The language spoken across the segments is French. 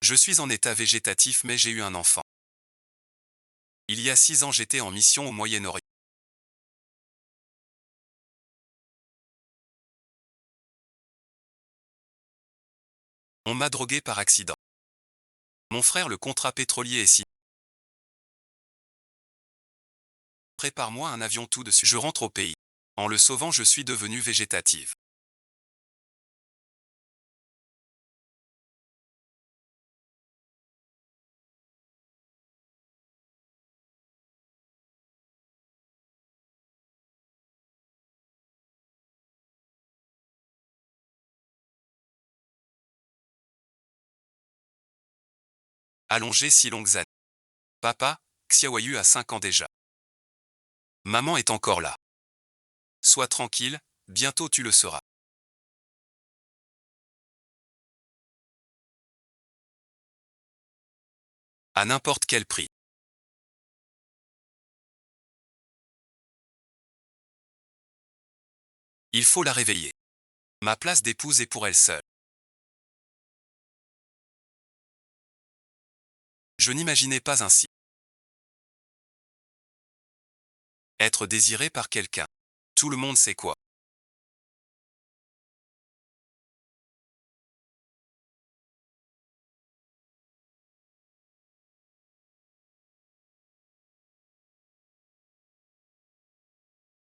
Je suis en état végétatif mais j'ai eu un enfant. Il y a 6 ans j'étais en mission au Moyen-Orient. On m'a drogué par accident. Mon frère le contrat pétrolier est signé. Prépare-moi un avion tout dessus. Je rentre au pays. En le sauvant je suis devenue végétative. Allongé si longues années. Papa, Xiaoyu a 5 ans déjà. Maman est encore là. Sois tranquille, bientôt tu le seras. À n'importe quel prix. Il faut la réveiller. Ma place d'épouse est pour elle seule. Je n'imaginais pas ainsi. Être désiré par quelqu'un. Tout le monde sait quoi.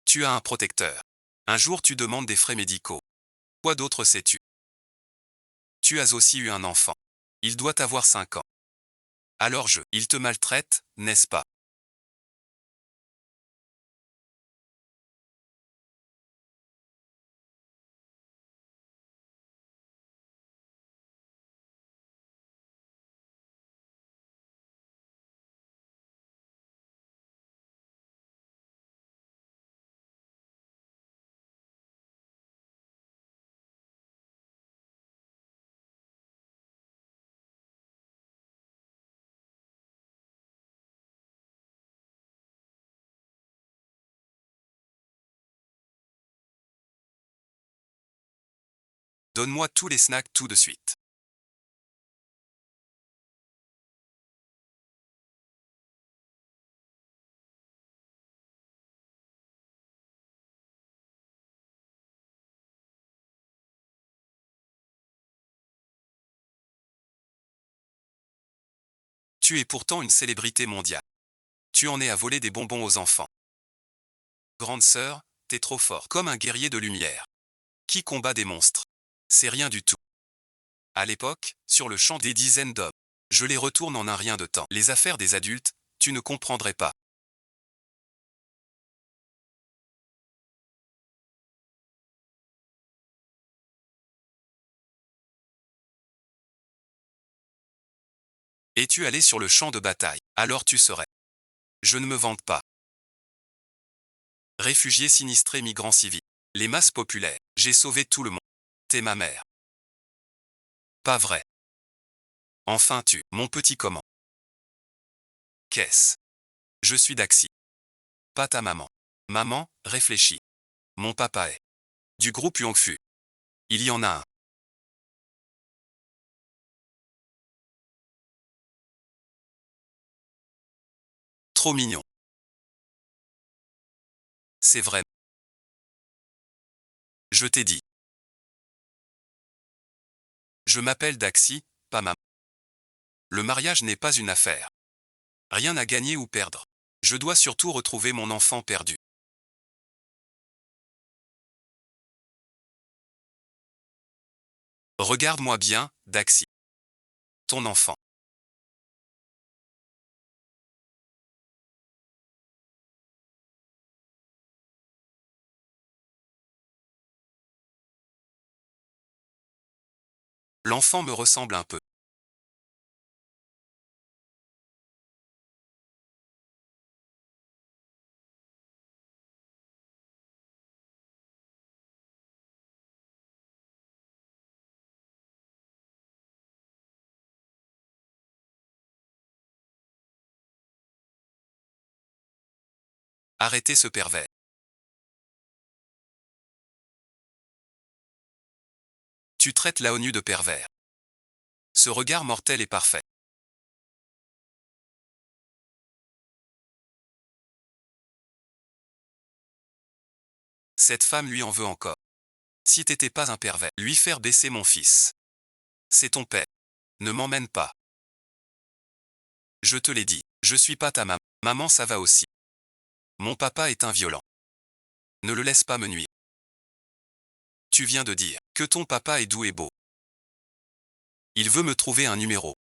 Tu as un protecteur. Un jour tu demandes des frais médicaux. Quoi d'autre sais-tu? Tu as aussi eu un enfant. Il doit avoir 5 ans. Alors il te maltraite, n'est-ce pas? Donne-moi tous les snacks tout de suite. Tu es pourtant une célébrité mondiale. Tu en es à voler des bonbons aux enfants. Grande sœur, t'es trop fort. Comme un guerrier de lumière. Qui combat des monstres. C'est rien du tout. À l'époque, sur le champ des dizaines d'hommes. Je les retourne en un rien de temps. Les affaires des adultes, tu ne comprendrais pas. Es-tu allé sur le champ de bataille? Alors tu serais. Je ne me vante pas. Réfugiés sinistrés migrants civils. Les masses populaires. J'ai sauvé tout le monde. T'es ma mère. Pas vrai. Enfin mon petit comment. Qu'est-ce? Je suis Daxi. Pas ta maman. Maman, réfléchis. Mon papa est. Du groupe Yongfu. Il y en a un. Trop mignon. C'est vrai. Je t'ai dit. Je m'appelle Daxi, pas maman. Le mariage n'est pas une affaire. Rien à gagner ou perdre. Je dois surtout retrouver mon enfant perdu. Regarde-moi bien, Daxi. Ton enfant. L'enfant me ressemble un peu. Arrêtez ce pervers. Tu traites la ONU de pervers. Ce regard mortel est parfait. Cette femme lui en veut encore. Si t'étais pas un pervers, lui faire baisser mon fils. C'est ton père. Ne m'emmène pas. Je te l'ai dit, je suis pas ta maman. Maman, ça va aussi. Mon papa est un violent. Ne le laisse pas me nuire. Tu viens de dire que ton papa est doux et beau. Il veut me trouver un numéro.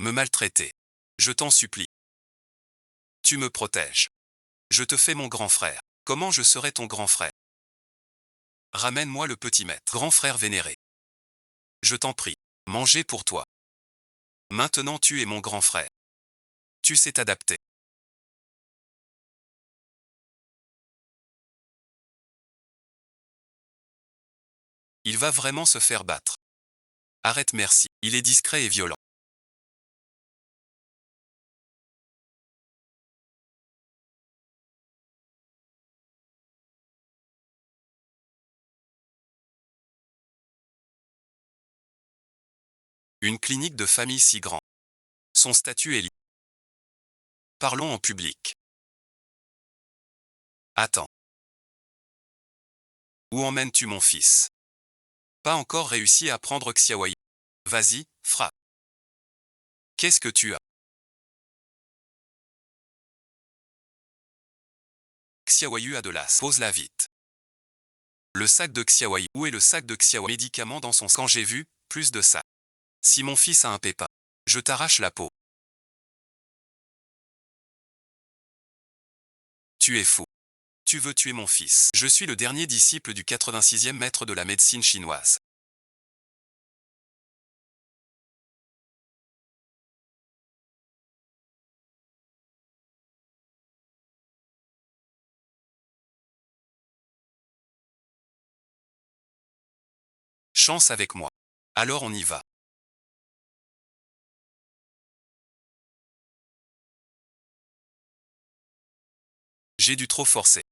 Me maltraiter. Je t'en supplie. Tu me protèges. Je te fais mon grand frère. Comment je serai ton grand frère? Ramène-moi le petit maître. Grand frère vénéré. Je t'en prie. Manger pour toi. Maintenant tu es mon grand frère. Tu sais t'adapter. Il va vraiment se faire battre. Arrête, merci. Il est discret et violent. Une clinique de famille si grand. Son statut est libre. Parlons en public. Attends. Où emmènes-tu mon fils? Pas encore réussi à prendre Xiaoyi. Vas-y, frappe. Qu'est-ce que tu as? Xiaoyu a de l'as. Pose-la vite. Le sac de Xiaoyi. Où est le sac de Xiaoyi? Médicaments dans son sac. Quand j'ai vu, plus de ça. Si mon fils a un pépin, je t'arrache la peau. Tu es fou. Tu veux tuer mon fils. Je suis le dernier disciple du 86e maître de la médecine chinoise. Chance avec moi. Alors on y va. J'ai dû trop forcer.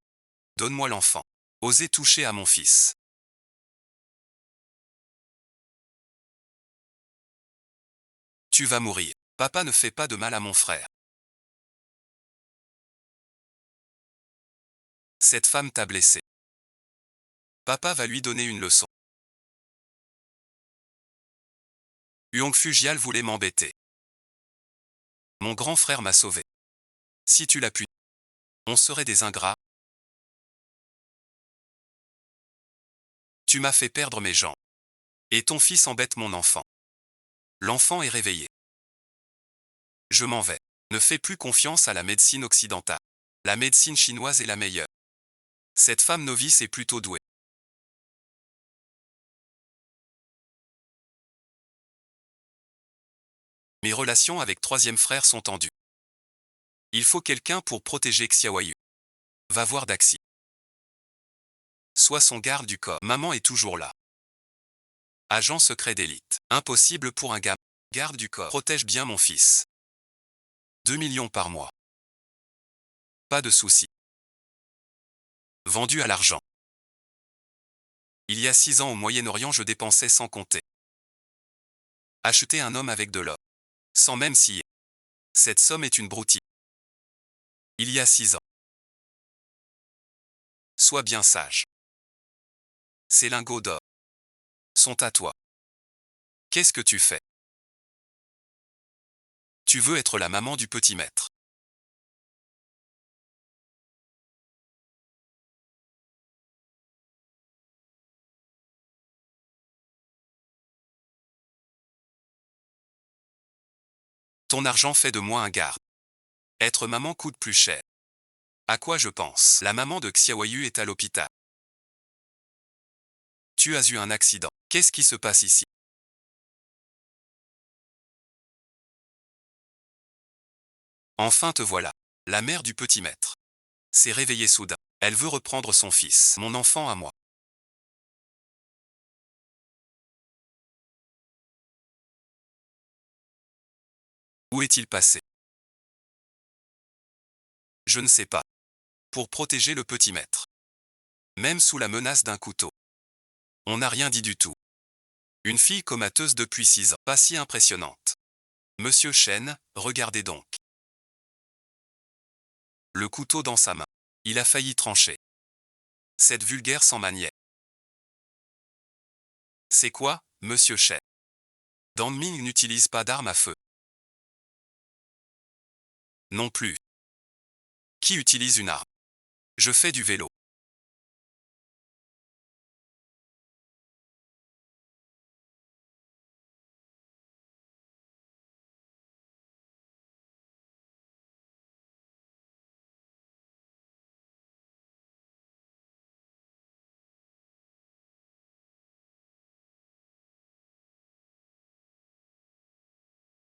Donne-moi l'enfant. Osez toucher à mon fils. Tu vas mourir. Papa ne fait pas de mal à mon frère. Cette femme t'a blessé. Papa va lui donner une leçon. Huang Fujial voulait m'embêter. Mon grand frère m'a sauvé. Si tu l'as pu, on serait des ingrats. Tu m'as fait perdre mes jambes. Et ton fils embête mon enfant. L'enfant est réveillé. Je m'en vais. Ne fais plus confiance à la médecine occidentale. La médecine chinoise est la meilleure. Cette femme novice est plutôt douée. Mes relations avec troisième frère sont tendues. Il faut quelqu'un pour protéger Xiaoyu. Va voir Daxi. Sois son garde du corps. Maman est toujours là. Agent secret d'élite. Impossible pour un gamin. Garde du corps. Protège bien mon fils. 2 millions par mois. Pas de souci. Vendu à l'argent. Il y a 6 ans au Moyen-Orient, je dépensais sans compter. Acheter un homme avec de l'or. Sans même scier. Cette somme est une broutille. Il y a 6 ans. Sois bien sage. Ces lingots d'or sont à toi. Qu'est-ce que tu fais? Tu veux être la maman du petit maître. Ton argent fait de moi un garde. Être maman coûte plus cher. À quoi je pense? La maman de Xiaoyu est à l'hôpital. Tu as eu un accident. Qu'est-ce qui se passe ici? Enfin te voilà. La mère du petit maître s'est réveillée soudain. Elle veut reprendre son fils, mon enfant à moi. Où est-il passé? Je ne sais pas. Pour protéger le petit maître. Même sous la menace d'un couteau. On n'a rien dit du tout. Une fille comateuse depuis 6 ans. Pas si impressionnante. Monsieur Chen, regardez donc. Le couteau dans sa main. Il a failli trancher. Cette vulgaire sans manière. C'est quoi, monsieur Chen? Dan Ming n'utilise pas d'arme à feu. Non plus. Qui utilise une arme? Je fais du vélo.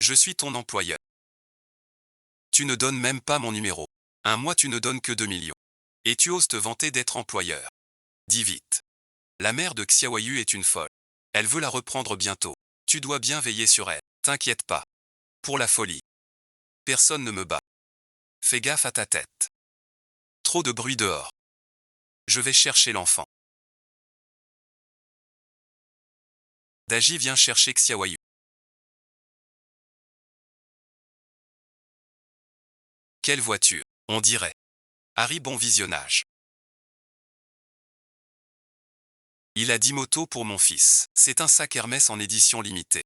Je suis ton employeur. Tu ne donnes même pas mon numéro. Un mois tu ne donnes que 2 millions. Et tu oses te vanter d'être employeur. Dis vite. La mère de Xiaoyu est une folle. Elle veut la reprendre bientôt. Tu dois bien veiller sur elle. T'inquiète pas. Pour la folie. Personne ne me bat. Fais gaffe à ta tête. Trop de bruit dehors. Je vais chercher l'enfant. Daji vient chercher Xiaoyu. Quelle voiture? On dirait. Harry, bon visionnage. Il a 10 motos pour mon fils. C'est un sac Hermès en édition limitée.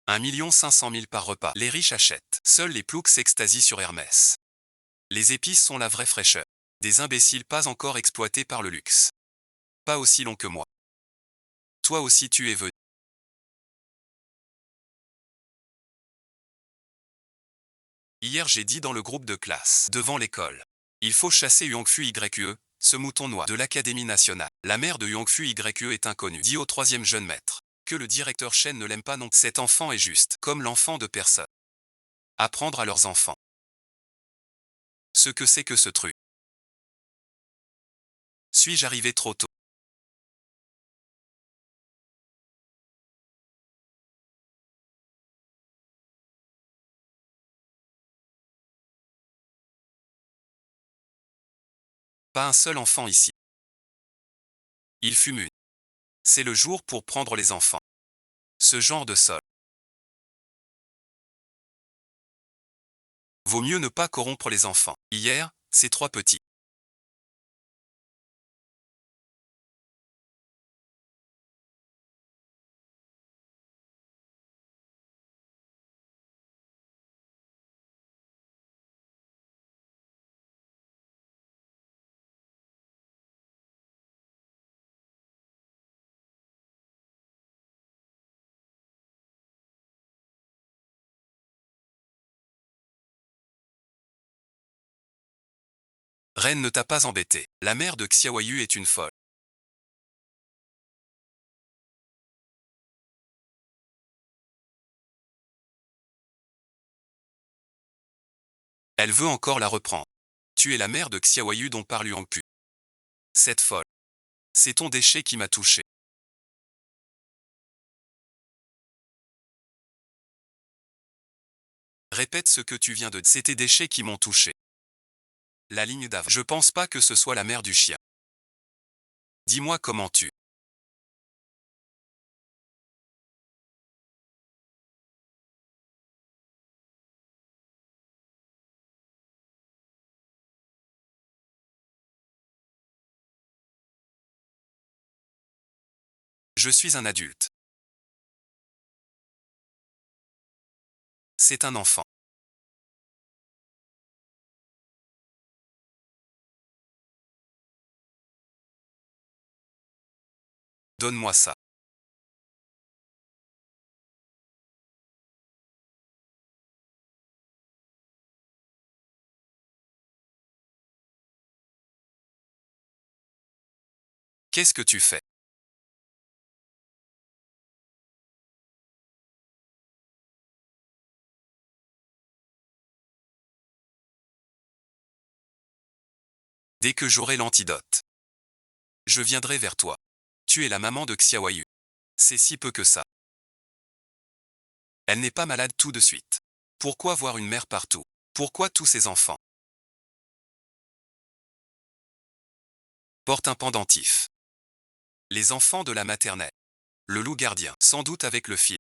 1 500 000 par repas. Les riches achètent. Seuls les ploucs s'extasient sur Hermès. Les épices sont la vraie fraîcheur. Des imbéciles pas encore exploités par le luxe. Pas aussi long que moi. Toi aussi tu es venu. Hier j'ai dit dans le groupe de classe, devant l'école. Il faut chasser Yongfu YE, ce mouton noir de l'Académie nationale. La mère de Yongfu YE est inconnue. Dit au 3e jeune maître. Que le directeur Chen ne l'aime pas non. Cet enfant est juste, comme l'enfant de personne. Apprendre à leurs enfants. Ce que c'est que ce truc. Suis-je arrivé trop tôt? Pas un seul enfant ici. Il fume une. C'est le jour pour prendre les enfants. Ce genre de sol. Vaut mieux ne pas corrompre les enfants. Hier, ces 3 petits. Reine ne t'a pas embêté. La mère de Xiaoyu est une folle. Elle veut encore la reprendre. Tu es la mère de Xiaoyu dont parle Yuangpu. Cette folle. C'est ton déchet qui m'a touché. Répète ce que tu viens de dire. C'est tes déchets qui m'ont touché. La ligne d'avant. Je pense pas que ce soit la mère du chien. Dis-moi comment tu. Je suis un adulte. C'est un enfant. Donne-moi ça. Qu'est-ce que tu fais? Dès que j'aurai l'antidote. Je viendrai vers toi. Tu es la maman de Xiaoyu. C'est si peu que ça. Elle n'est pas malade tout de suite. Pourquoi voir une mère partout? Pourquoi tous ces enfants? Porte un pendentif. Les enfants de la maternelle. Le loup gardien, sans doute avec le fil.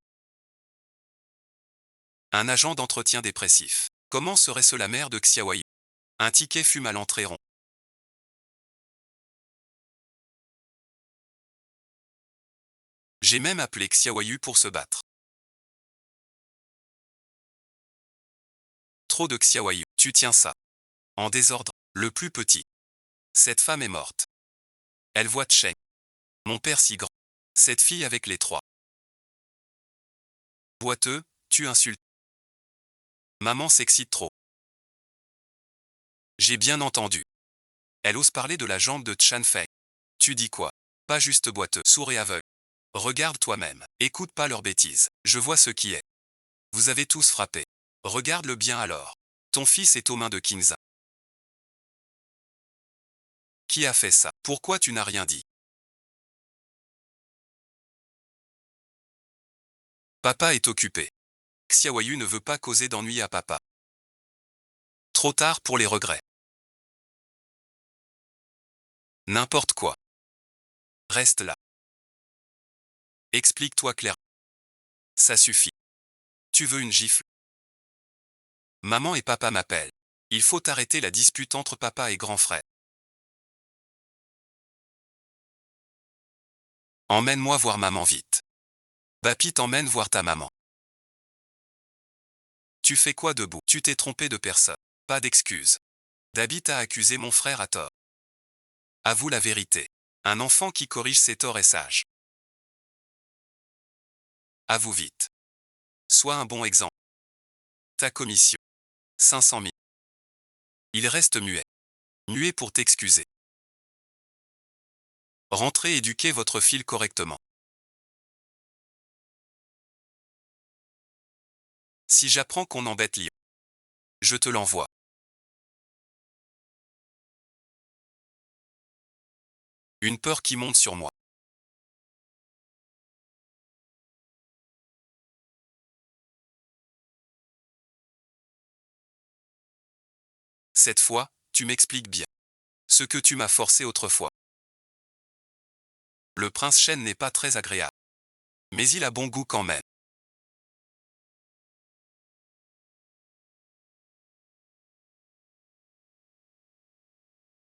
Un agent d'entretien dépressif. Comment serait-ce la mère de Xiaoyu? Un ticket fume à l'entrée rond. J'ai même appelé Xiaoyu pour se battre. Trop de Xiaoyu. Tu tiens ça. En désordre. Le plus petit. Cette femme est morte. Elle voit Cheng. Mon père si grand. Cette fille avec les trois. Boiteux, tu insultes. Maman s'excite trop. J'ai bien entendu. Elle ose parler de la jambe de Chan Fei. Tu dis quoi? Pas juste boiteux, sourd et aveugle. Regarde toi-même. Écoute pas leurs bêtises. Je vois ce qui est. Vous avez tous frappé. Regarde-le bien alors. Ton fils est aux mains de Kinza. Qui a fait ça? Pourquoi tu n'as rien dit? Papa est occupé. Xiaoyu ne veut pas causer d'ennui à papa. Trop tard pour les regrets. N'importe quoi. Reste là. Explique-toi clairement. Ça suffit. Tu veux une gifle? Maman et papa m'appellent. Il faut arrêter la dispute entre papa et grand frère. Emmène-moi voir maman vite. Papi t'emmène voir ta maman. Tu fais quoi debout? Tu t'es trompé de personne. Pas d'excuse. Dabi t'a accusé mon frère à tort. Avoue la vérité. Un enfant qui corrige ses torts est sage. Avoue vite. Sois un bon exemple. Ta commission. 500 000. Il reste muet. Muet pour t'excuser. Rentrez éduquer votre fille correctement. Si j'apprends qu'on embête Lyon, je te l'envoie. Une peur qui monte sur moi. Cette fois, tu m'expliques bien. Ce que tu m'as forcé autrefois. Le prince Shen n'est pas très agréable. Mais il a bon goût quand même.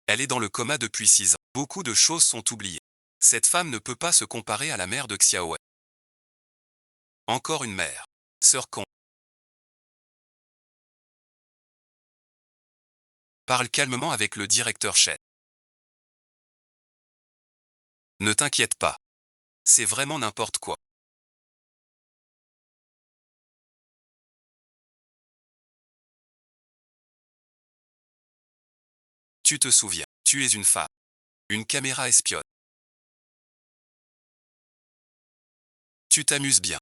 Elle est dans le coma depuis 6 ans. Beaucoup de choses sont oubliées. Cette femme ne peut pas se comparer à la mère de Xiaowei. Encore une mère. Sœur con. Parle calmement avec le directeur Shen. Ne t'inquiète pas. C'est vraiment n'importe quoi. Tu te souviens, tu es une femme. Une caméra espionne. Tu t'amuses bien.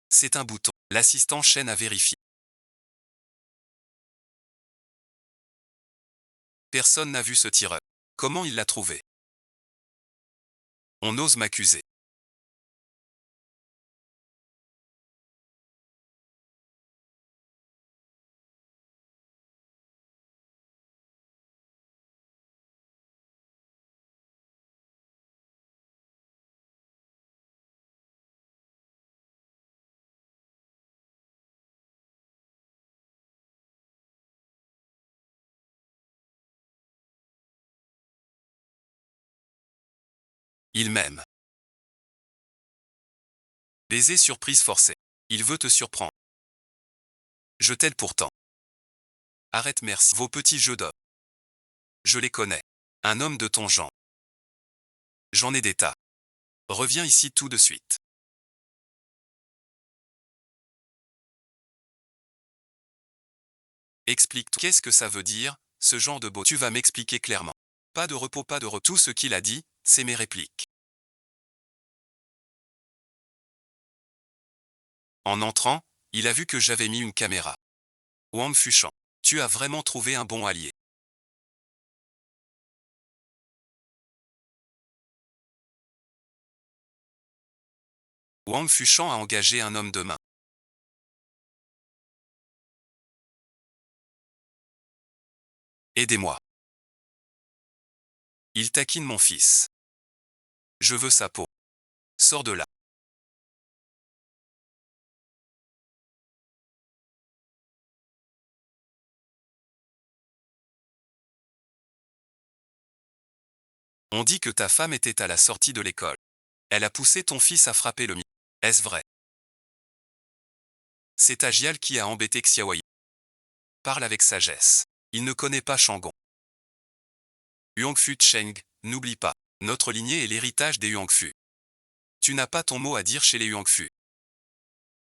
C'est un bouton. L'assistant Shen a vérifié. Personne n'a vu ce tireur. Comment il l'a trouvé? On ose m'accuser. Il m'aime. Baiser surprise forcée. Il veut te surprendre. Je t'aide pourtant. Arrête merci. Vos petits jeux d'hommes. Je les connais. Un homme de ton genre. J'en ai des tas. Reviens ici tout de suite. Explique qu'est-ce que ça veut dire, ce genre de beau. Tu vas m'expliquer clairement. Pas de repos, pas de repos. Tout ce qu'il a dit, c'est mes répliques. En entrant, il a vu que j'avais mis une caméra. Wang Fuchan. Tu as vraiment trouvé un bon allié. Wang Fuchan a engagé un homme de main. Aidez-moi. Il taquine mon fils. Je veux sa peau. Sors de là. On dit que ta femme était à la sortie de l'école. Elle a poussé ton fils à frapper le mien. Est-ce vrai? C'est Agial qui a embêté Xiaoyi. Parle avec sagesse. Il ne connaît pas Shangon. Huangfu Cheng, n'oublie pas. Notre lignée est l'héritage des Huangfu. Tu n'as pas ton mot à dire chez les Huangfu.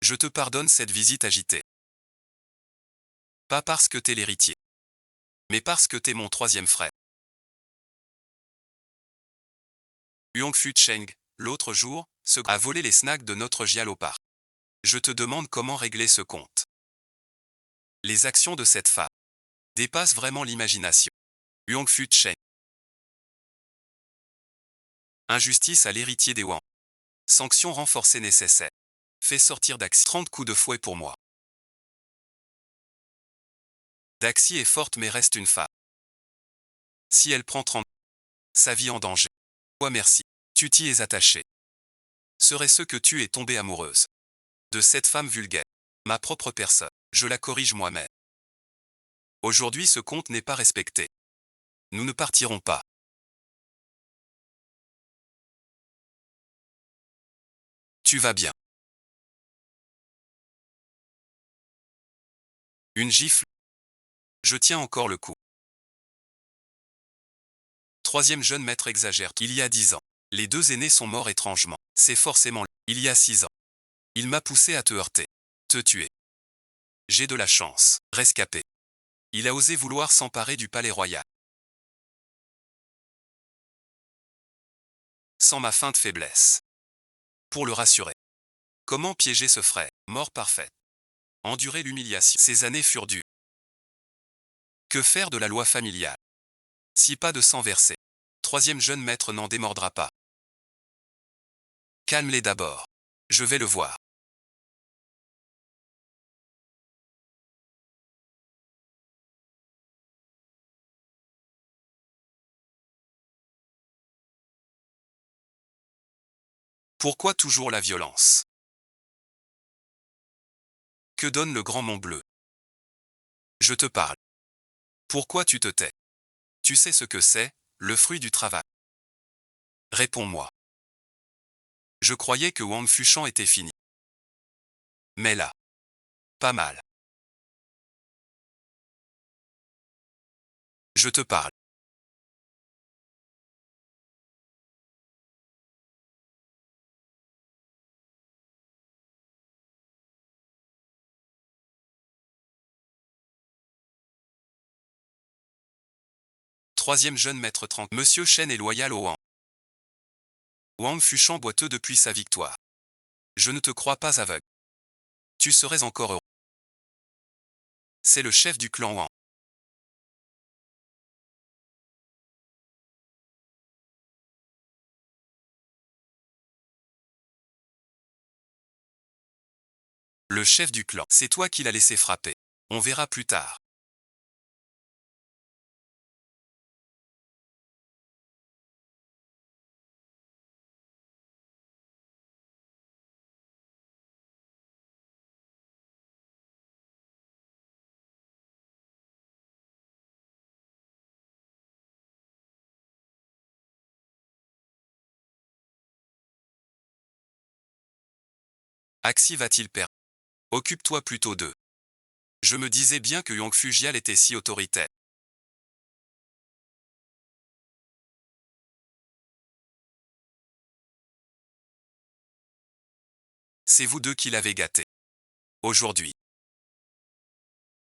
Je te pardonne cette visite agitée. Pas parce que t'es l'héritier. Mais parce que t'es mon troisième frère. Huangfu Cheng, l'autre jour, a volé les snacks de notre Gial au parc. Je te demande comment régler ce compte. Les actions de cette femme dépassent vraiment l'imagination. Huangfu Cheng. Injustice à l'héritier des Wang. Sanctions renforcées nécessaires. Fais sortir Daxi. 30 coups de fouet pour moi. Daxi est forte mais reste une femme. Si elle prend 30, sa vie en danger. Ouais merci. Tu t'y es attaché. Serait-ce que tu es tombée amoureuse de cette femme vulgaire? Ma propre personne. Je la corrige moi-même. Aujourd'hui ce compte n'est pas respecté. Nous ne partirons pas. Tu vas bien. Une gifle. Je tiens encore le coup. Troisième jeune maître exagère. Il y a 10 ans. Les deux aînés sont morts étrangement. C'est forcément il y a 6 ans. Il m'a poussé à te heurter. Te tuer. J'ai de la chance. Rescapé. Il a osé vouloir s'emparer du palais royal. Sans ma feinte faiblesse. Pour le rassurer. Comment piéger ce frère? Mort parfaite. Endurer l'humiliation. Ces années furent dures. Que faire de la loi familiale? Si pas de sang versé. Troisième jeune maître n'en démordra pas. Calme-les d'abord. Je vais le voir. Pourquoi toujours la violence? Que donne le grand Mont Bleu? Je te parle. Pourquoi tu te tais? Tu sais ce que c'est, le fruit du travail. Réponds-moi. Je croyais que Wang Fuchan était fini. Mais là. Pas mal. Je te parle. Troisième jeune maître 30. Monsieur Shen est loyal au Wang. Wang Fuchan boiteux depuis sa victoire. Je ne te crois pas aveugle. Tu serais encore heureux. C'est le chef du clan Wang. Le chef du clan. C'est toi qui l'as laissé frapper. On verra plus tard. Axi va-t-il perdre? Occupe-toi plutôt d'eux. Je me disais bien que Yong Fujial était si autoritaire. C'est vous deux qui l'avez gâté. Aujourd'hui.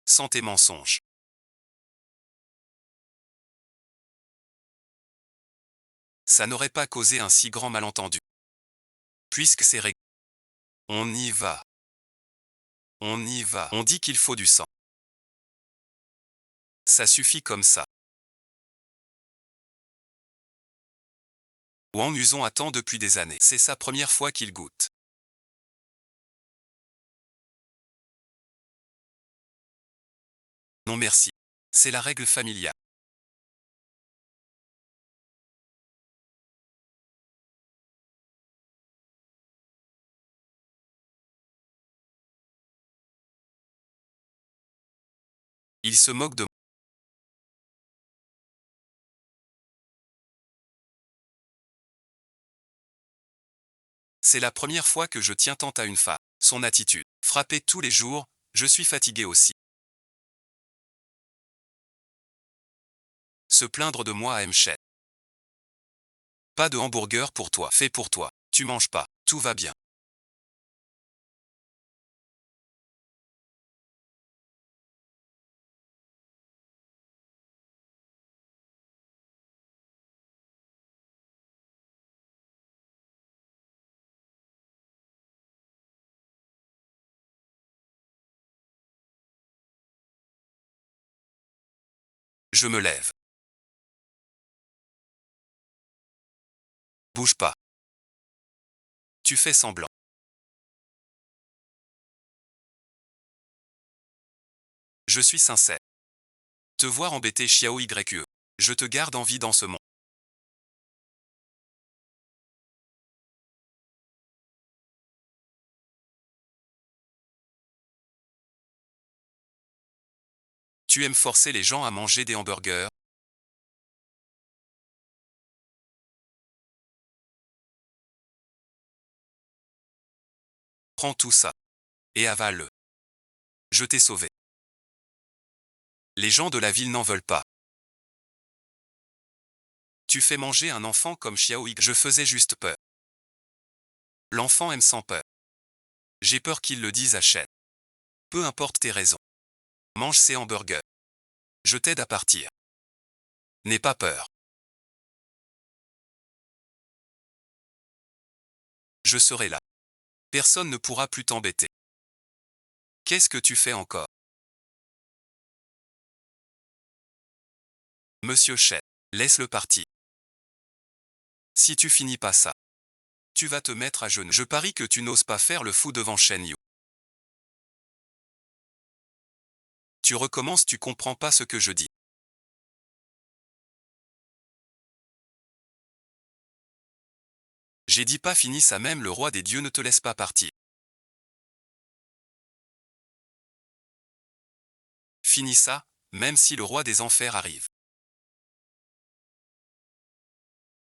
Sans tes mensonges. Ça n'aurait pas causé un si grand malentendu. Puisque c'est réglé. On y va. On y va. On dit qu'il faut du sang. Ça suffit comme ça. Wang Yuzon attend depuis des années. C'est sa première fois qu'il goûte. Non merci. C'est la règle familiale. Il se moque de moi. C'est la première fois que je tiens tant à une femme. Son attitude. Frapper tous les jours, je suis fatigué aussi. Se plaindre de moi à Mchen. Pas de hamburger pour toi. Fait pour toi. Tu manges pas. Tout va bien. Je me lève. Bouge pas. Tu fais semblant. Je suis sincère. Te voir embêter Xiao YE. Je te garde en vie dans ce monde. Tu aimes forcer les gens à manger des hamburgers. Prends tout ça. Et avale-le. Je t'ai sauvé. Les gens de la ville n'en veulent pas. Tu fais manger un enfant comme Xiao YE. Je faisais juste peur. L'enfant aime sans peur. J'ai peur qu'il le dise à Shen. Peu importe tes raisons. Mange ces hamburgers. Je t'aide à partir. N'aie pas peur. Je serai là. Personne ne pourra plus t'embêter. Qu'est-ce que tu fais encore? Monsieur Shen, laisse-le partir. Si tu finis pas ça, tu vas te mettre à genoux. Je parie que tu n'oses pas faire le fou devant Shen Yu. Tu recommences, tu comprends pas ce que je dis. J'ai dit pas fini ça, même le roi des dieux ne te laisse pas partir. Finis ça, même si le roi des enfers arrive.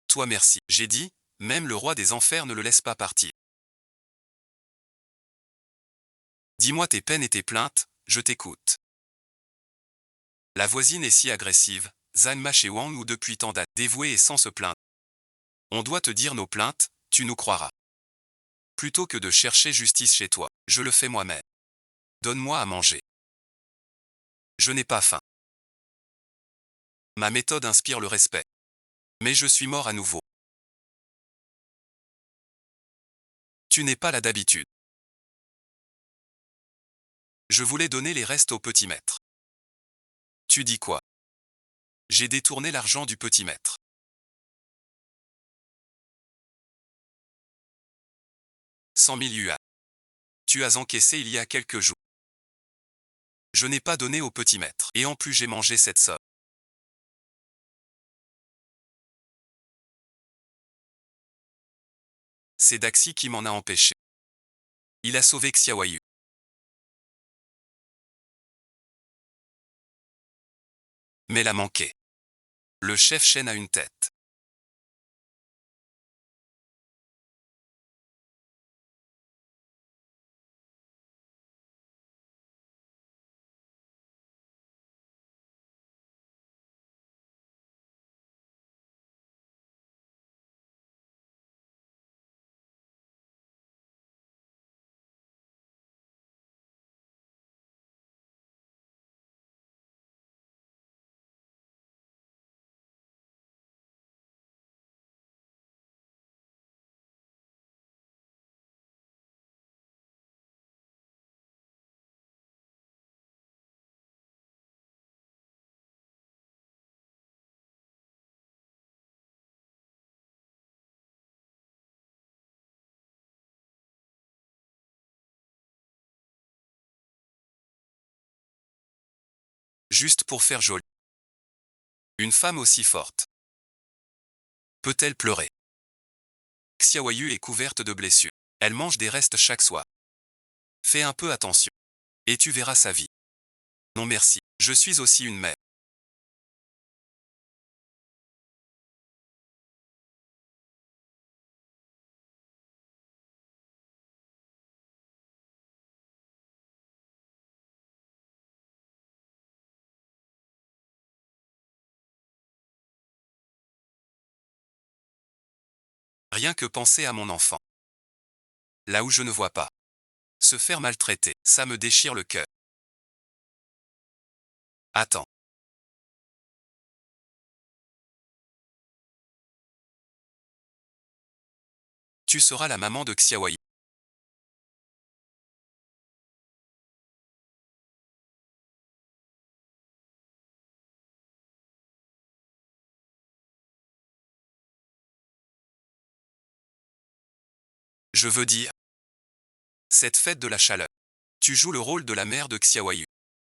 Toi merci. J'ai dit, même le roi des enfers ne le laisse pas partir. Dis-moi tes peines et tes plaintes, je t'écoute. La voisine est si agressive, Zhan Ma chez Wang ou depuis tant d'années, dévouée et sans se plaindre. On doit te dire nos plaintes, tu nous croiras. Plutôt que de chercher justice chez toi, je le fais moi-même. Donne-moi à manger. Je n'ai pas faim. Ma méthode inspire le respect. Mais je suis mort à nouveau. Tu n'es pas là d'habitude. Je voulais donner les restes au petit maître. Tu dis quoi? J'ai détourné l'argent du petit maître. 100 000 yuan. Tu as encaissé il y a quelques jours. Je n'ai pas donné au petit maître. Et en plus j'ai mangé cette somme. C'est Daxi qui m'en a empêché. Il a sauvé Xiaoyu. Mais l'a manqué. Le chef Shen a une tête. Juste pour faire joli. Une femme aussi forte. Peut-elle pleurer? Xiaoyu est couverte de blessures. Elle mange des restes chaque soir. Fais un peu attention. Et tu verras sa vie. Non merci. Je suis aussi une mère. Rien que penser à mon enfant. Là où je ne vois pas. Se faire maltraiter, ça me déchire le cœur. Attends, tu seras la maman de Xiaoyu. Je veux dire, cette fête de la chaleur. Tu joues le rôle de la mère de Xiaoyu.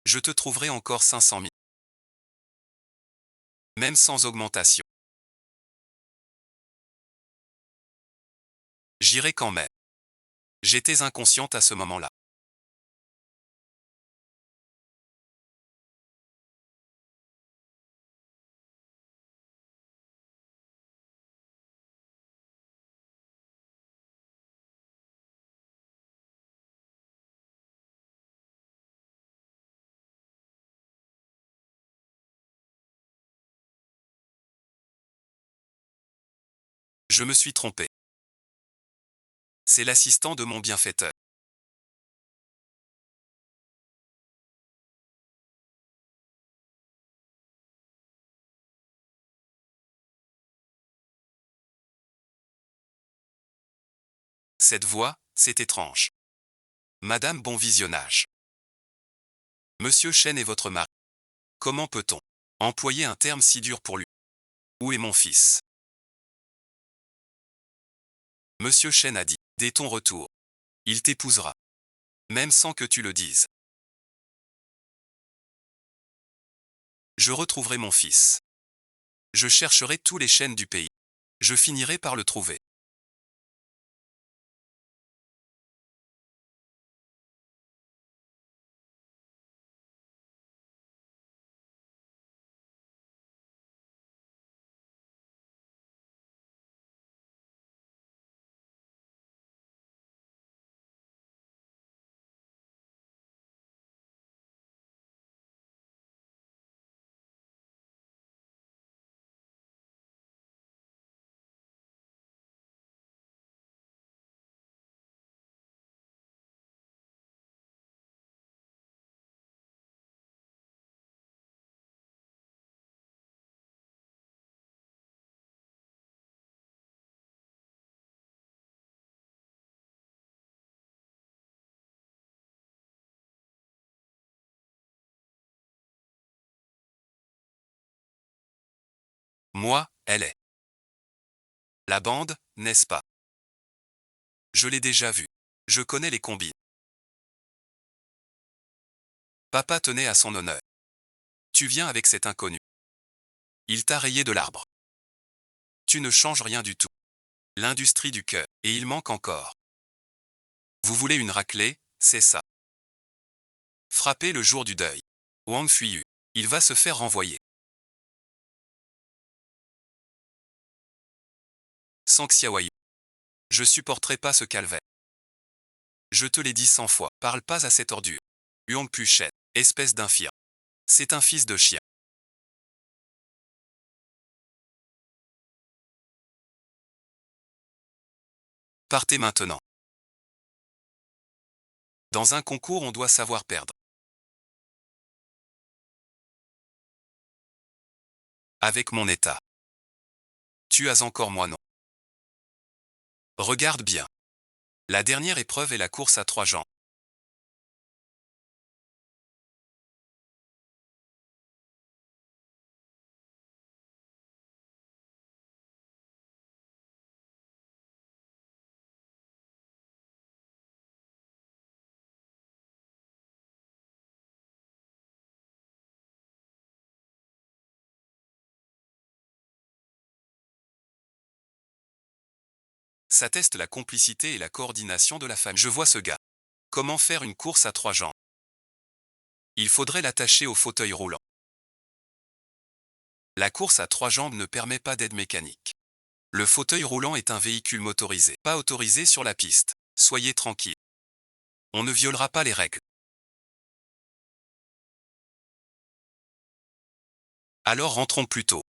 Je te trouverai encore 500 000. Même sans augmentation. J'irai quand même. J'étais inconsciente à ce moment-là. Je me suis trompé. C'est l'assistant de mon bienfaiteur. Cette voix, c'est étrange. Madame, bon visionnage. Monsieur Chen est votre mari. Comment peut-on employer un terme si dur pour lui? Où est mon fils? Monsieur Chen a dit, dès ton retour, il t'épousera. Même sans que tu le dises. Je retrouverai mon fils. Je chercherai tous les chênes du pays. Je finirai par le trouver. Moi, elle est. La bande, n'est-ce pas? Je l'ai déjà vue. Je connais les combines. Papa tenait à son honneur. Tu viens avec cet inconnu. Il t'a rayé de l'arbre. Tu ne changes rien du tout. L'industrie du cœur. Et il manque encore. Vous voulez une raclée, c'est ça. Frappé le jour du deuil. Wang Fuyu. Il va se faire renvoyer. Sans Xiaoyu. Je supporterai pas ce calvaire. Je te l'ai dit 100 fois. Parle pas à cette ordure. Huang Puchen. Espèce d'infirme. C'est un fils de chien. Partez maintenant. Dans un concours, on doit savoir perdre. Avec mon état. Tu as encore moi non. Regarde bien. La dernière épreuve est la course à 3 jambes. Ça teste la complicité et la coordination de la famille. Je vois ce gars. Comment faire une course à 3 jambes? Il faudrait l'attacher au fauteuil roulant. La course à 3 jambes ne permet pas d'aide mécanique. Le fauteuil roulant est un véhicule motorisé, pas autorisé sur la piste. Soyez tranquille. On ne violera pas les règles. Alors rentrons plus tôt.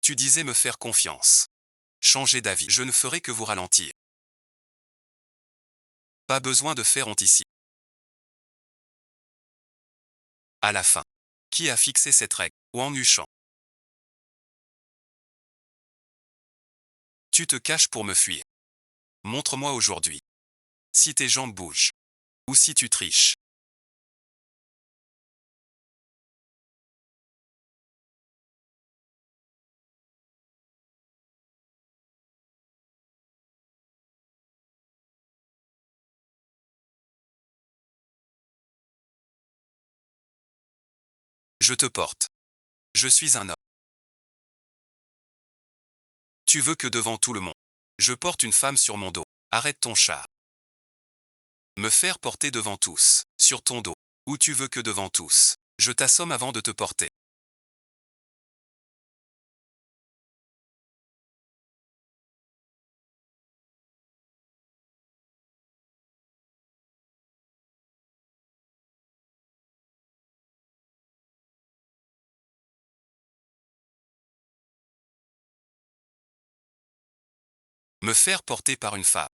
Tu disais me faire confiance. Changez d'avis, je ne ferai que vous ralentir. Pas besoin de faire honte ici. À la fin. Qui a fixé cette règle? Ou en huchant. Tu te caches pour me fuir. Montre-moi aujourd'hui. Si tes jambes bougent. Ou si tu triches. Je te porte. Je suis un homme. Tu veux que devant tout le monde. Je porte une femme sur mon dos. Arrête ton char. Me faire porter devant tous. Sur ton dos. Ou tu veux que devant tous. Je t'assomme avant de te porter. Me faire porter par une femme.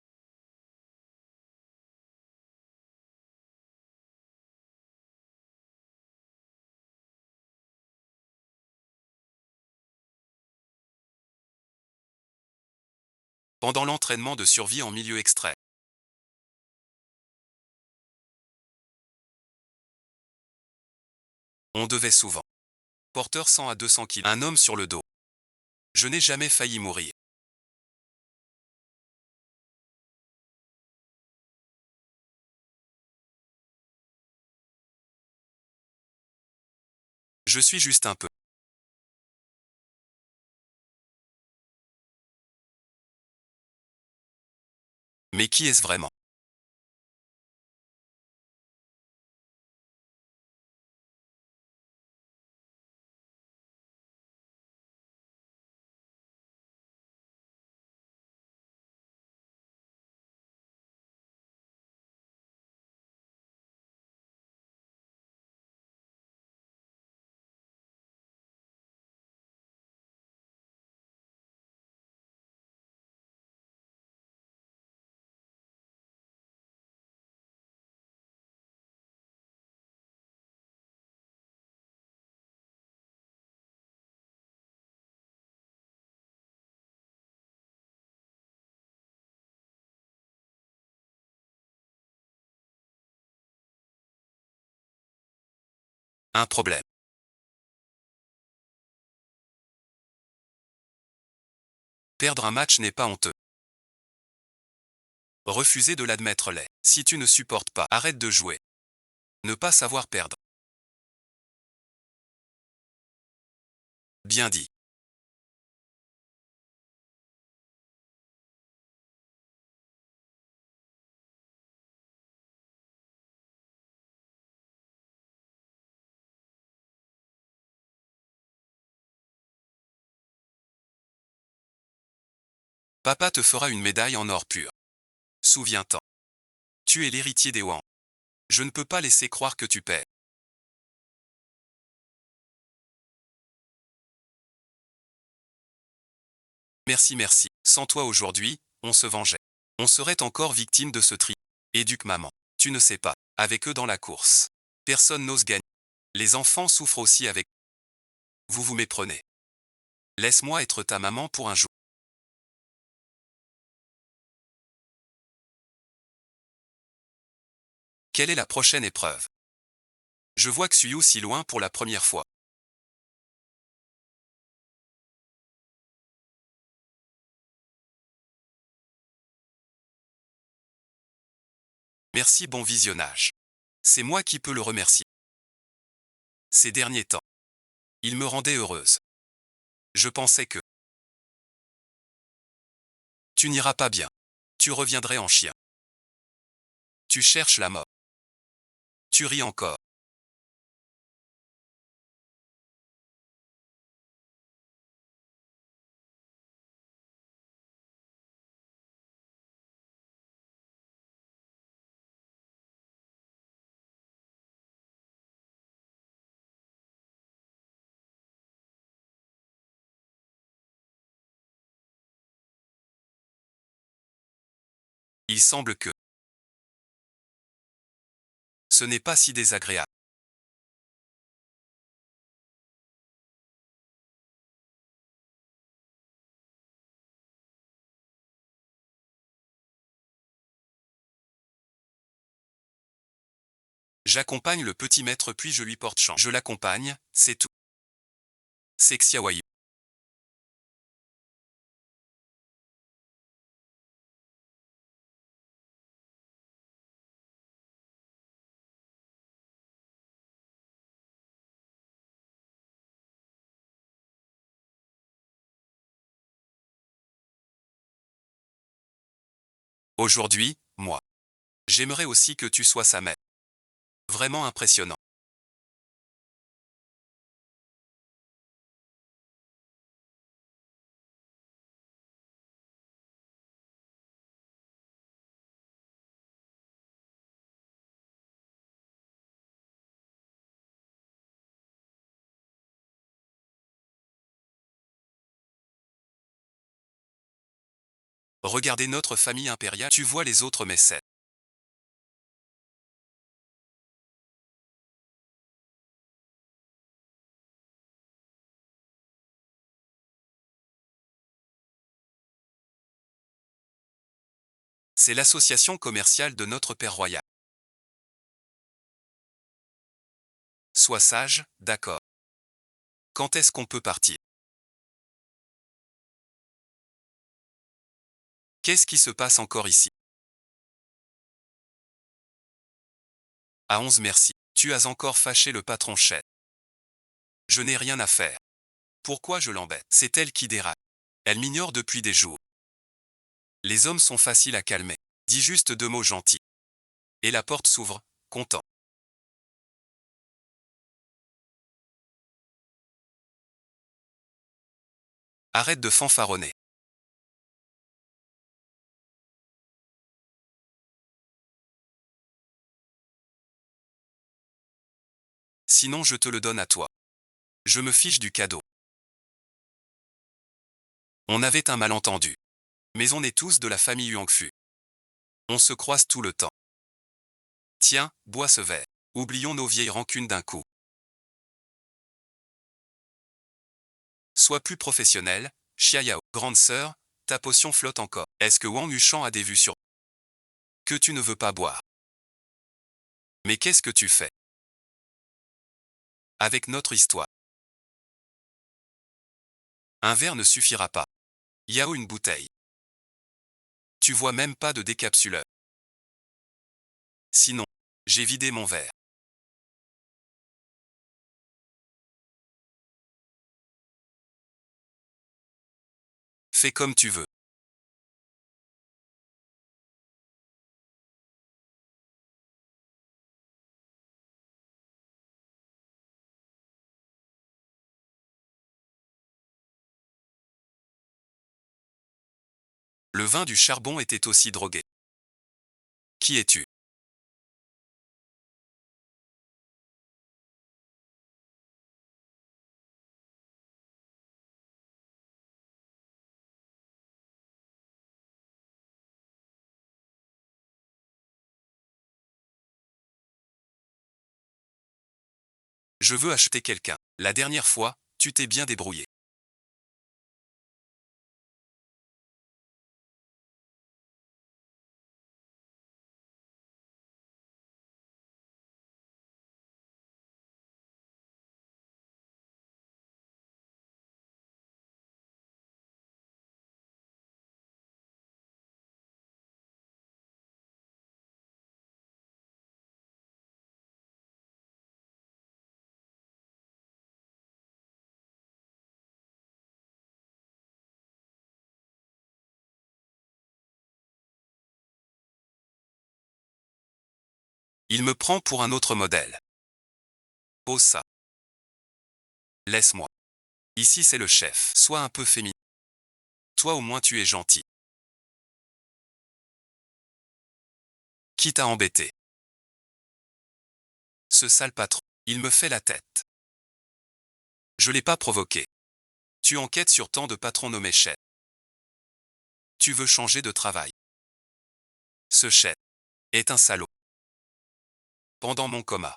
Pendant l'entraînement de survie en milieu extrême. On devait souvent. Porteur 100 à 200 kg. Un homme sur le dos. Je n'ai jamais failli mourir. Je suis juste un peu. Mais qui est-ce vraiment? Un problème. Perdre un match n'est pas honteux. Refuser de l'admettre l'est. Si tu ne supportes pas, arrête de jouer. Ne pas savoir perdre. Bien dit. Papa te fera une médaille en or pur. Souviens-t'en. Tu es l'héritier des Wang. Je ne peux pas laisser croire que tu perds. Merci, merci. Sans toi aujourd'hui, on se vengeait. On serait encore victime de ce tri. Éduque maman. Tu ne sais pas. Avec eux dans la course. Personne n'ose gagner. Les enfants souffrent aussi avec. Vous vous méprenez. Laisse-moi être ta maman pour un jour. Quelle est la prochaine épreuve? Je vois Xuyu si loin pour la première fois. Merci, bon visionnage. C'est moi qui peux le remercier. Ces derniers temps, il me rendait heureuse. Je pensais que tu n'iras pas bien. Tu reviendrais en chien. Tu cherches la mort. Tu Tu ris encore. Il semble que ce n'est pas si désagréable. J'accompagne le petit maître puis je lui porte chance. Je l'accompagne, c'est tout. Sexy Hawaii. Aujourd'hui, moi. J'aimerais aussi que tu sois sa mère. Vraiment impressionnant. Regardez notre famille impériale, tu vois les autres mécènes. C'est l'association commerciale de notre père royal. Sois sage, d'accord. Quand est-ce qu'on peut partir? Qu'est-ce qui se passe encore ici? À 11 merci. Tu as encore fâché le patron chef. Je n'ai rien à faire. Pourquoi je l'embête? C'est elle qui dérape. Elle m'ignore depuis des jours. Les hommes sont faciles à calmer. Dis juste 2 mots gentils. Et la porte s'ouvre, content. Arrête de fanfaronner. Sinon je te le donne à toi. Je me fiche du cadeau. On avait un malentendu. Mais on est tous de la famille Huangfu. On se croise tout le temps. Tiens, bois ce verre. Oublions nos vieilles rancunes d'un coup. Sois plus professionnel, Xiaoyao. Grande sœur, ta potion flotte encore. Est-ce que Wang Yushang a des vues sur que tu ne veux pas boire? Mais qu'est-ce que tu fais avec notre histoire? Un verre ne suffira pas. Yao une bouteille. Tu vois même pas de décapsuleur. Sinon, j'ai vidé mon verre. Fais comme tu veux. Le vin du charbon était aussi drogué. Qui es-tu? Je veux acheter quelqu'un. La dernière fois, tu t'es bien débrouillé. Il me prend pour un autre modèle. Oh ça. Laisse-moi. Ici c'est le chef. Sois un peu féminin. Toi au moins tu es gentil. Qui t'a embêté? Ce sale patron. Il me fait la tête. Je l'ai pas provoqué. Tu enquêtes sur tant de patrons nommés chef. Tu veux changer de travail. Ce chef est un salaud. Pendant mon coma.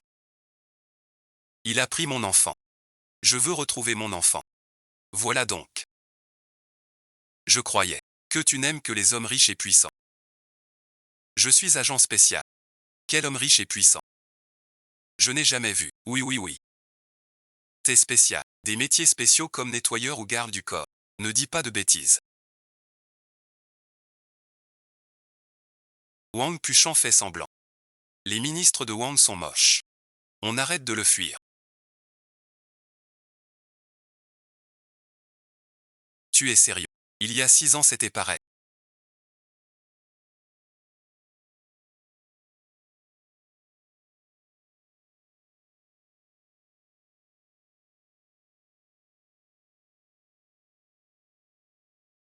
Il a pris mon enfant. Je veux retrouver mon enfant. Voilà donc. Je croyais que tu n'aimes que les hommes riches et puissants. Je suis agent spécial. Quel homme riche et puissant? Je n'ai jamais vu. Oui, oui, oui. T'es spécial. Des métiers spéciaux comme nettoyeur ou garde du corps. Ne dis pas de bêtises. Wang Puchang fait semblant. Les ministres de Wang sont moches. On arrête de le fuir. Tu es sérieux? Il y a 6 ans c'était pareil.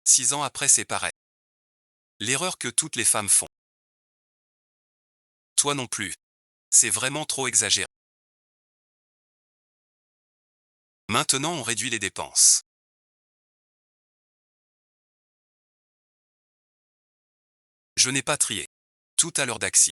Six ans après c'est pareil. L'erreur que toutes les femmes font. Toi non plus. C'est vraiment trop exagéré. Maintenant on réduit les dépenses. Je n'ai pas trié. Tout à l'heure d'Axi.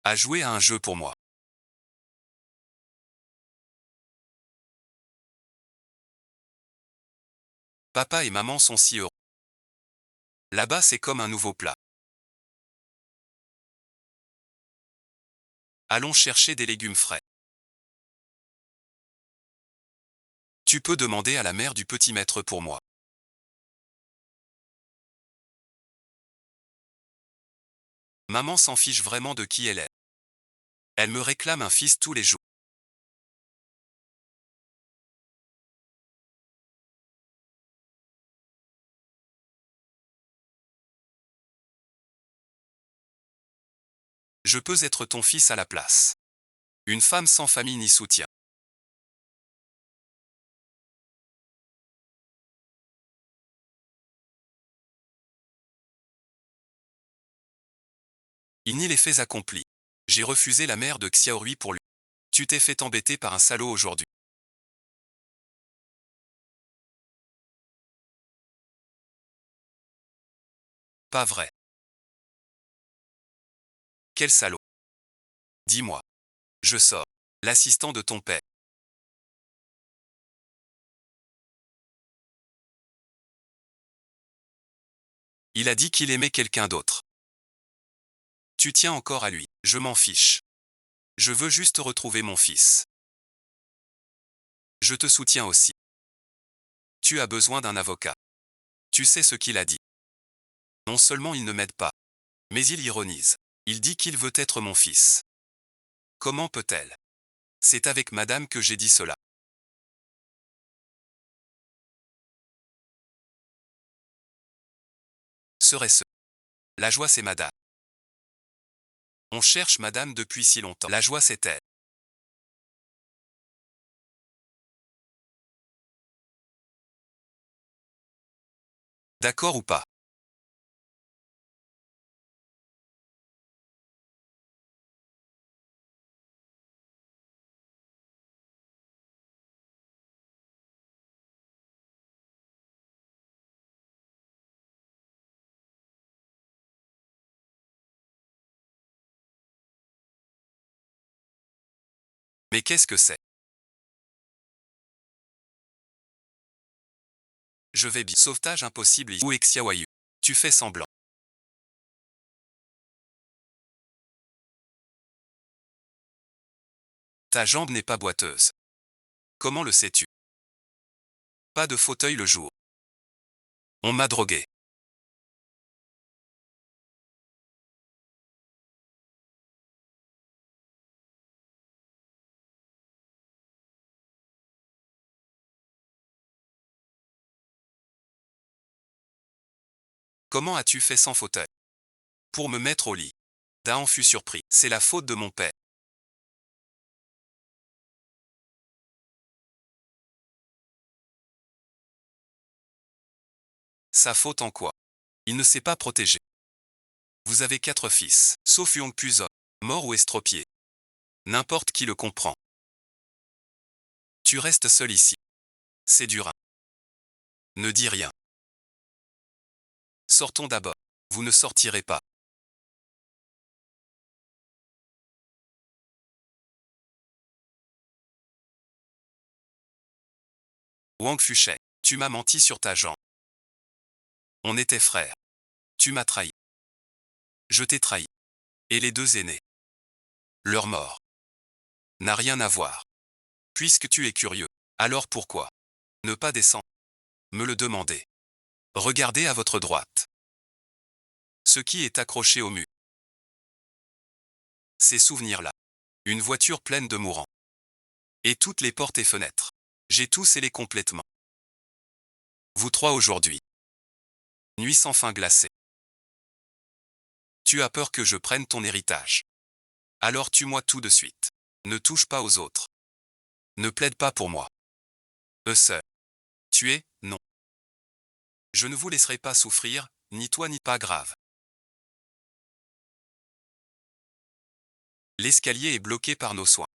À jouer à un jeu pour moi. Papa et maman sont si heureux. Là-bas c'est comme un nouveau plat. Allons chercher des légumes frais. Tu peux demander à la mère du petit maître pour moi. Maman s'en fiche vraiment de qui elle est. Elle me réclame un fils tous les jours. Je peux être ton fils à la place. Une femme sans famille ni soutien. Il nie les faits accomplis. J'ai refusé la mère de Xiaorui pour lui. Tu t'es fait embêter par un salaud aujourd'hui. Pas vrai. Quel salaud. Dis-moi. Je sors. L'assistant de ton père. Il a dit qu'il aimait quelqu'un d'autre. Tu tiens encore à lui. Je m'en fiche. Je veux juste retrouver mon fils. Je te soutiens aussi. Tu as besoin d'un avocat. Tu sais ce qu'il a dit. Non seulement il ne m'aide pas, mais il ironise. Il dit qu'il veut être mon fils. Comment peut-elle? C'est avec madame que j'ai dit cela. Serait-ce? La joie c'est madame. On cherche madame depuis si longtemps. La joie c'est elle. D'accord ou pas? Mais qu'est-ce que c'est? Je vais bien. Sauvetage impossible ici. Où est Xiaoyu? Tu fais semblant. Ta jambe n'est pas boiteuse. Comment le sais-tu? Pas de fauteuil le jour. On m'a drogué. Comment as-tu fait sans fauteuil? Pour me mettre au lit. Dahan fut surpris. C'est la faute de mon père. Sa faute en quoi? Il ne s'est pas protégé. Vous avez 4 fils, sauf Yong Puzo, mort ou estropié. N'importe qui le comprend. Tu restes seul ici. C'est dur. Ne dis rien. Sortons d'abord. Vous ne sortirez pas. Wang Fusheng, tu m'as menti sur ta jambe. On était frères. Tu m'as trahi. Je t'ai trahi. Et les 2 aînés. Leur mort n'a rien à voir. Puisque tu es curieux, alors pourquoi ne pas descendre? Me le demander. Regardez à votre droite. Ce qui est accroché au mur. Ces souvenirs-là. Une voiture pleine de mourants. Et toutes les portes et fenêtres. J'ai tout scellé complètement. Vous 3 aujourd'hui. Nuit sans fin glacée. Tu as peur que je prenne ton héritage. Alors tue-moi tout de suite. Ne touche pas aux autres. Ne plaide pas pour moi. Seul. Tuer, non. Je ne vous laisserai pas souffrir, ni toi ni pas grave. L'escalier est bloqué par nos soins.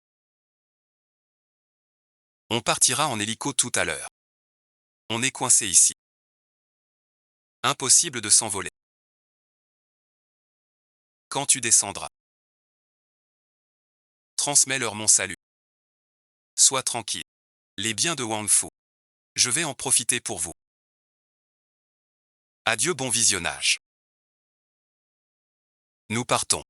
On partira en hélico tout à l'heure. On est coincé ici. Impossible de s'envoler. Quand tu descendras, transmets-leur mon salut. Sois tranquille. Les biens de Wang Fu. Je vais en profiter pour vous. Adieu, bon visionnage. Nous partons.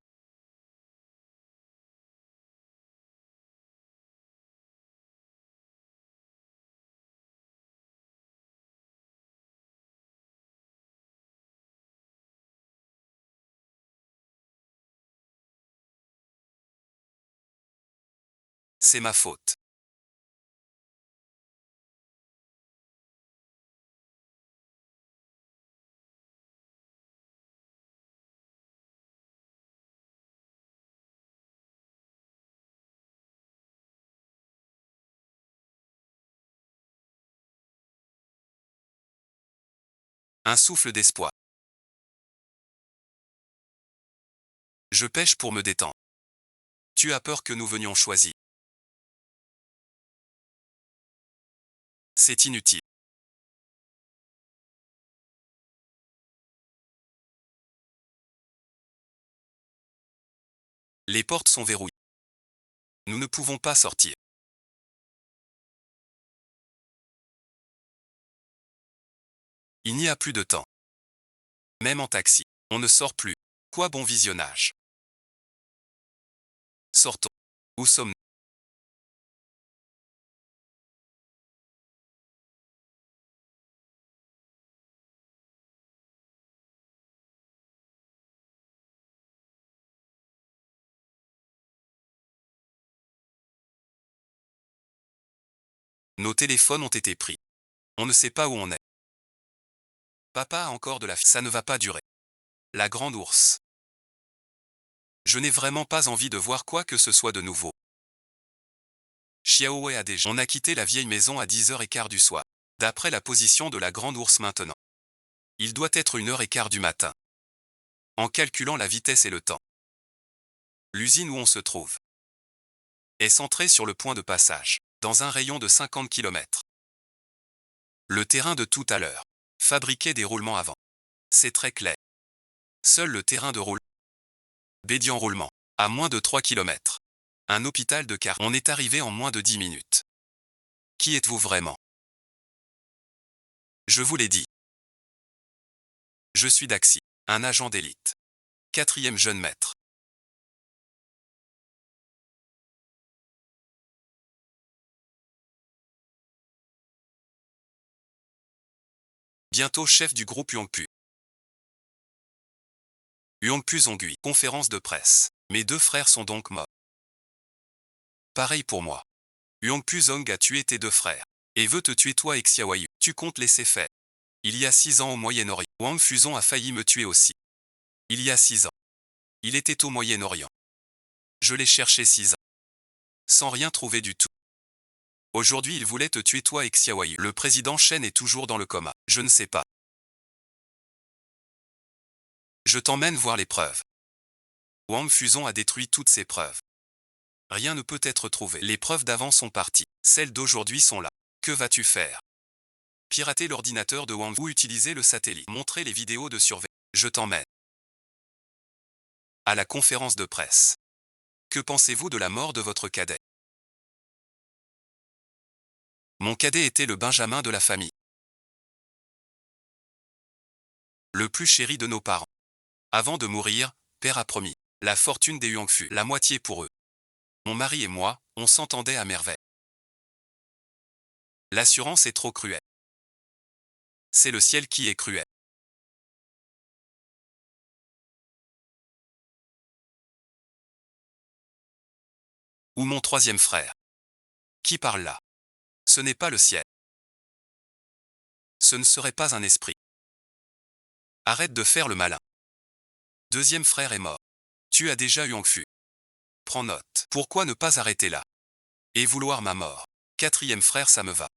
C'est ma faute. Un souffle d'espoir. Je pêche pour me détendre. Tu as peur que nous venions choisir. C'est inutile. Les portes sont verrouillées. Nous ne pouvons pas sortir. Il n'y a plus de temps. Même en taxi, on ne sort plus. Quoi, bon visionnage. Sortons. Où sommes-nous? Nos téléphones ont été pris. On ne sait pas où on est. Papa a encore de la ça ne va pas durer. La grande ours. Je n'ai vraiment pas envie de voir quoi que ce soit de nouveau. Xiaowei a déjà. On a quitté la vieille maison à 10h15 du soir. D'après la position de la grande ours maintenant. Il doit être 1h15 du matin. En calculant la vitesse et le temps. L'usine où on se trouve est centrée sur le point de passage, dans un rayon de 50 km. Le terrain de tout à l'heure fabriquait des roulements avant. C'est très clair. Seul le terrain de roulement. Bédian roulement. À moins de 3 km. Un hôpital de car. On est arrivé en moins de 10 minutes. Qui êtes-vous vraiment? Je vous l'ai dit. Je suis Daxi, un agent d'élite. 4e jeune maître. bientôt chef du groupe Yongpu. Yongpu Zongui, conférence de presse. Mes deux frères sont donc morts. Pareil pour moi. Yongpu Zong a tué tes deux frères. Et veut te tuer toi et Xiaoyu. Tu comptes laisser faire. Il y a 6 ans au Moyen-Orient. Wang Fuzon a failli me tuer aussi. Il y a 6 ans. Il était au Moyen-Orient. Je l'ai cherché 6 ans. Sans rien trouver du tout. Aujourd'hui il voulait te tuer toi et Xiaoyu. Le président Shen est toujours dans le coma. Je ne sais pas. Je t'emmène voir les preuves. Wang Fuzon a détruit toutes ses preuves. Rien ne peut être trouvé. Les preuves d'avant sont parties. Celles d'aujourd'hui sont là. Que vas-tu faire? Pirater l'ordinateur de Wang ou utiliser le satellite. Montrer les vidéos de surveillance. Je t'emmène. À la conférence de presse. Que pensez-vous de la mort de votre cadet? Mon cadet était le Benjamin de la famille. Le plus chéri de nos parents. Avant de mourir, père a promis. La fortune des Huang fut la moitié pour eux. Mon mari et moi, on s'entendait à merveille. L'assurance est trop cruelle. C'est le ciel qui est cruel. Ou mon troisième frère. Qui parle là? Ce n'est pas le ciel. Ce ne serait pas un esprit. Arrête de faire le malin. Deuxième frère est mort. Tu as déjà Huang fu. Prends note. Pourquoi ne pas arrêter là? Et vouloir ma mort? Quatrième frère, ça me va.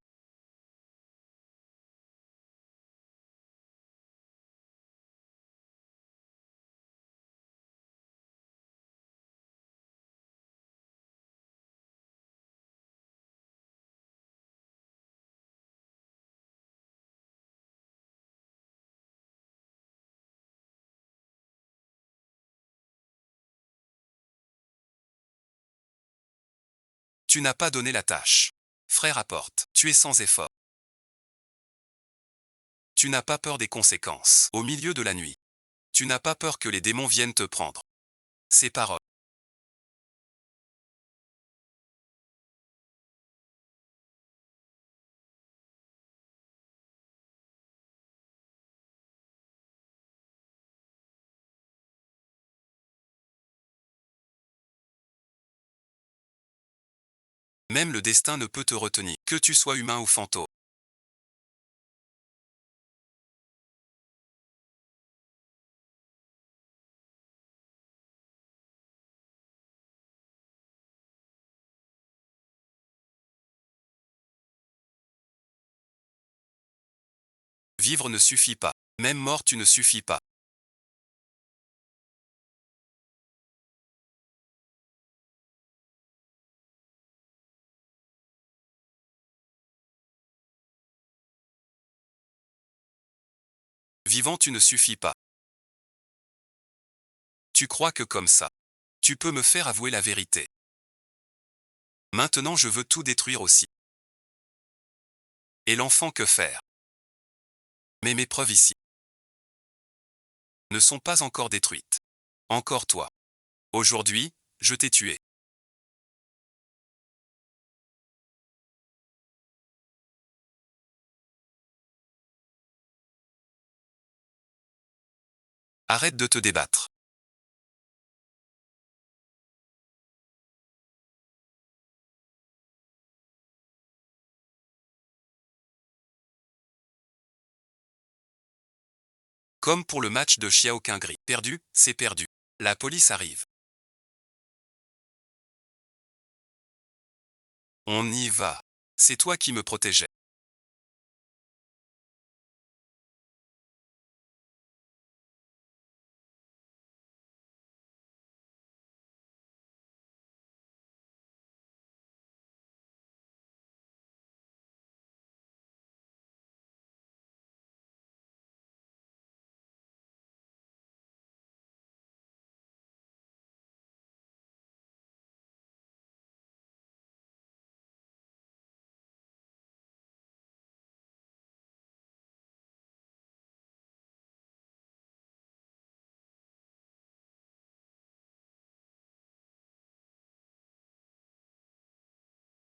Tu n'as pas donné la tâche. Frère apporte. Tu es sans effort. Tu n'as pas peur des conséquences. Au milieu de la nuit. Tu n'as pas peur que les démons viennent te prendre. Ces paroles. Même le destin ne peut te retenir, que tu sois humain ou fantôme. Vivre ne suffit pas. Même mort tu ne suffis pas. Vivant tu ne suffis pas. Tu crois que comme ça, tu peux me faire avouer la vérité. Maintenant je veux tout détruire aussi. Et l'enfant que faire? Mais mes preuves ici ne sont pas encore détruites. Encore toi. Aujourd'hui, je t'ai tué. Arrête de te débattre. Comme pour le match de Xiaoqing. Perdu, c'est perdu. La police arrive. On y va. C'est toi qui me protégeais.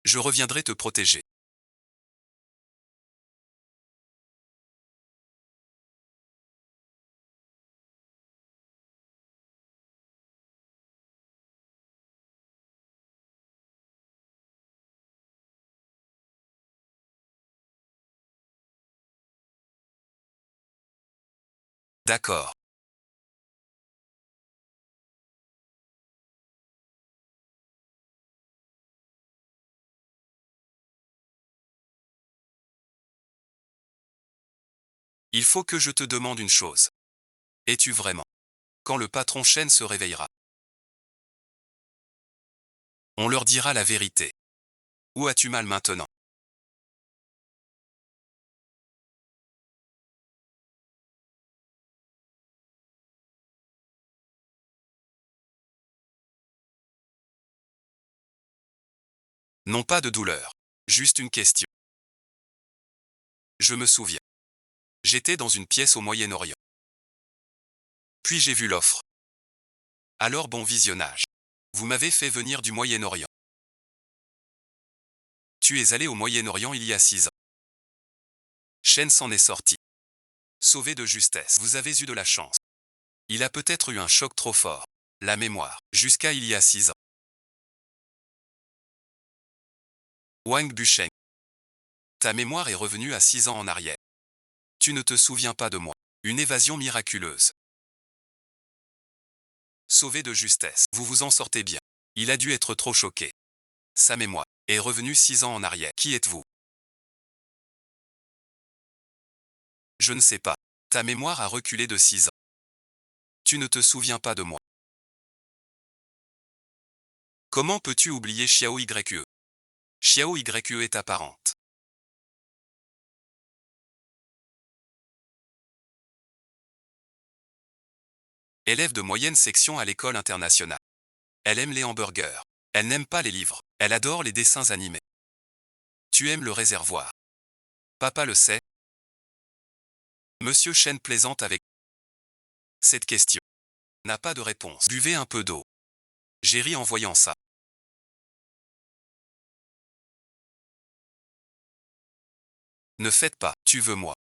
Je reviendrai te protéger. D'accord. Il faut que je te demande une chose. Es-tu vraiment? Quand le patron Chen se réveillera, on leur dira la vérité. Où as-tu mal maintenant? Non, pas de douleur. Juste une question. Je me souviens. J'étais dans une pièce au Moyen-Orient. Puis j'ai vu l'offre. Alors bon visionnage. Vous m'avez fait venir du Moyen-Orient. Tu es allé au Moyen-Orient il y a 6 ans. Shen s'en est sorti. Sauvé de justesse. Vous avez eu de la chance. Il a peut-être eu un choc trop fort. La mémoire. Jusqu'à il y a 6 ans. Wang Busheng. Ta mémoire est revenue à 6 ans en arrière. Tu ne te souviens pas de moi. Une évasion miraculeuse. Sauvé de justesse. Vous vous en sortez bien. Il a dû être trop choqué. Sa mémoire est revenue 6 ans en arrière. Qui êtes-vous? Je ne sais pas. Ta mémoire a reculé de 6 ans. Tu ne te souviens pas de moi. Comment peux-tu oublier Xiao Yue? Xiao Yue est apparente. Élève de moyenne section à l'école internationale. Elle aime les hamburgers. Elle n'aime pas les livres. Elle adore les dessins animés. Tu aimes le réservoir. Papa le sait. Monsieur Chen plaisante avec. Cette question n'a pas de réponse. Buvez un peu d'eau. J'ai ri en voyant ça. Ne faites pas. Tu veux moi.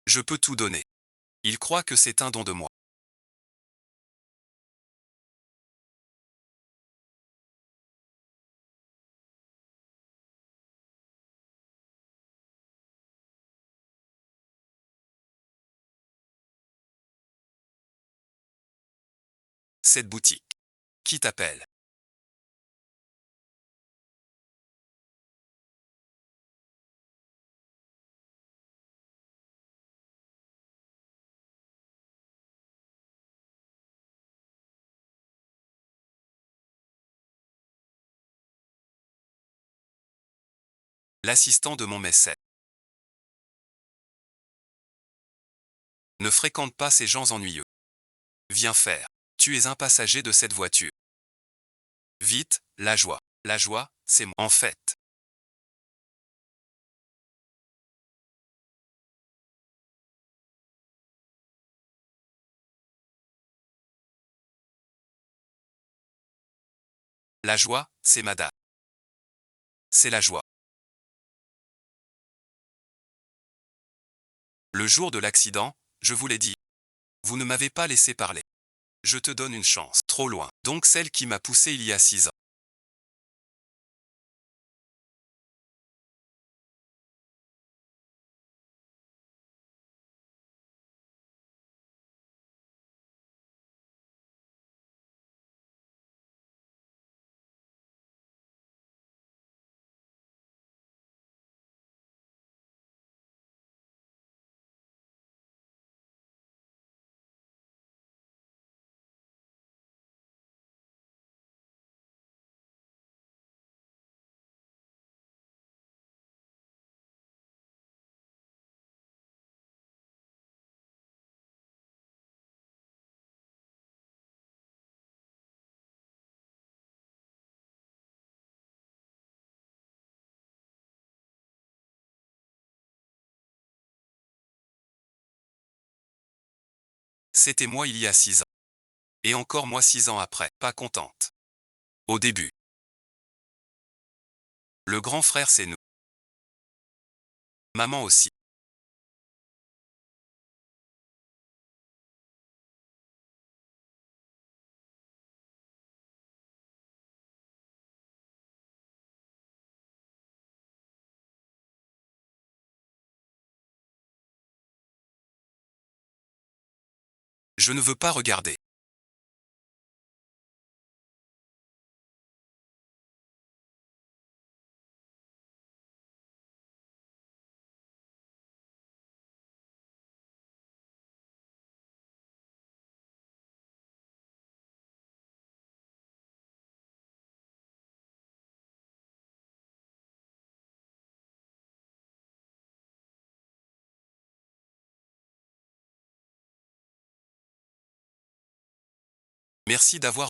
Je peux tout donner. Il croit que c'est un don de moi. Cette boutique. Qui t'appelle? L'assistant de mon mécène. Ne fréquente pas ces gens ennuyeux. Viens faire. Tu es un passager de cette voiture. Vite, la joie. La joie, c'est moi. En fait, la joie, c'est madame. C'est la joie. Le jour de l'accident, je vous l'ai dit. Vous ne m'avez pas laissé parler. Je te donne une chance. Trop loin. Donc celle qui m'a poussé il y a 6 ans. C'était moi il y a 6 ans. Et encore moi 6 ans après, pas contente. Au début. Le grand frère c'est nous. Maman aussi. Je ne veux pas regarder. Merci d'avoir